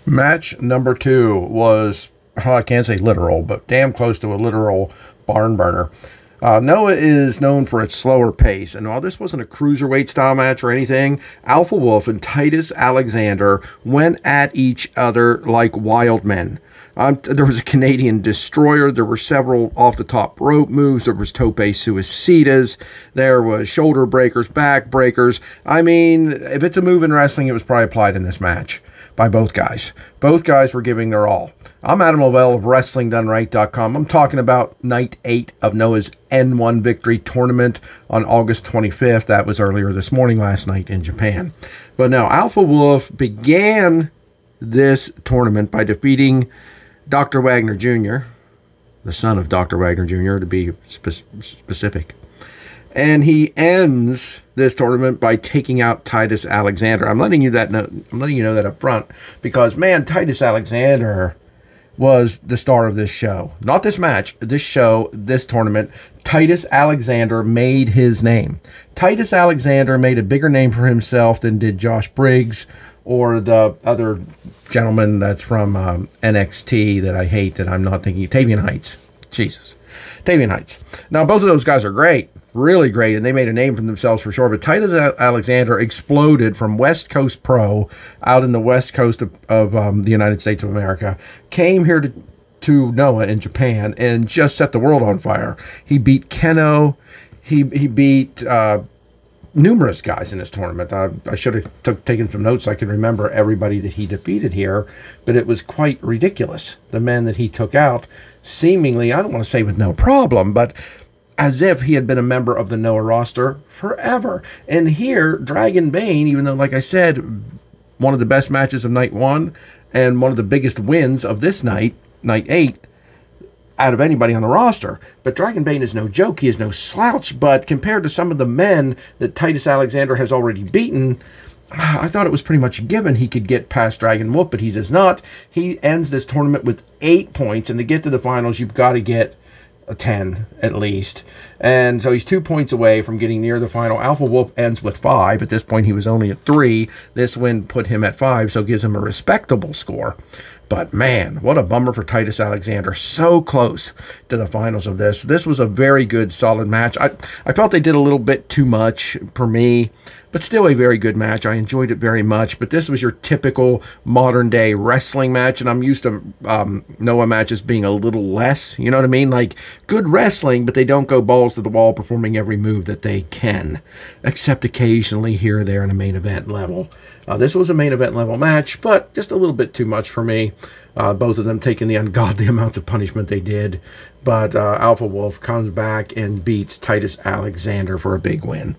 Match number 2 was, I can't say literal, but damn close to a literal barn burner. Noah is known for its slower pace, and while this wasn't a cruiserweight style match or anything, Alpha Wolf and Titus Alexander went at each other like wild men. There was a Canadian destroyer. There were several off-the-top rope moves. There was tope suicidas. There was shoulder breakers, back breakers. I mean, if it's a move in wrestling, it was probably applied in this match by both guys. Both guys were giving their all. I'm Adam Lavelle of WrestlingDoneRight.com. I'm talking about Night 8 of Noah's N1 Victory Tournament on August 25th. That was earlier this morning, last night in Japan. But now, Alpha Wolf began this tournament by defeating Dr. Wagner Jr., the son of Dr. Wagner Jr., to be specific. And he ends this tournament by taking out Titus Alexander. I'm letting you know that up front because, man, Titus Alexander was the star of this show. Not this match, this show, this tournament. Titus Alexander made his name. Titus Alexander made a bigger name for himself than did Josh Briggs or the other gentleman that's from NXT that I hate, that I'm not thinking, Tavian Heights. Jesus. Tavian Heights. Now, both of those guys are great. Really great, and they made a name for themselves for sure. But Titus Alexander exploded from West Coast Pro out in the West Coast of the United States of America, came here to Noah in Japan, and just set the world on fire. He beat Keno. He beat numerous guys in this tournament. I should have taken some notes so I could remember everybody that he defeated here, but it was quite ridiculous. The men that he took out, seemingly, I don't want to say with no problem, but as if he had been a member of the Noah roster forever. And here, Dragon Bane, even though, like I said, one of the best matches of Night 1 and one of the biggest wins of this night, Night 8, out of anybody on the roster. But Dragon Bane is no joke. He is no slouch. But compared to some of the men that Titus Alexander has already beaten, I thought it was pretty much a given he could get past Dragon Wolf, but he does not. He ends this tournament with 8 points, and to get to the finals, you've got to get a 10 at least. And so he's 2 points away from getting near the final. Alpha Wolf ends with 5. At this point, he was only at 3. This win put him at 5, so gives him a respectable score. But man, what a bummer for Titus Alexander. So close to the finals of this. This was a very good, solid match. I felt they did a little bit too much for me, but still a very good match. I enjoyed it very much. But this was your typical modern-day wrestling match, and I'm used to Noah matches being a little less, you know what I mean? Like, good wrestling, but they don't go balls to the wall performing every move that they can, except occasionally here or there in a main event level. This was a main event level match, but just a little bit too much for me. Both of them taking the ungodly amounts of punishment they did. But Alpha Wolf comes back and beats Titus Alexander for a big win.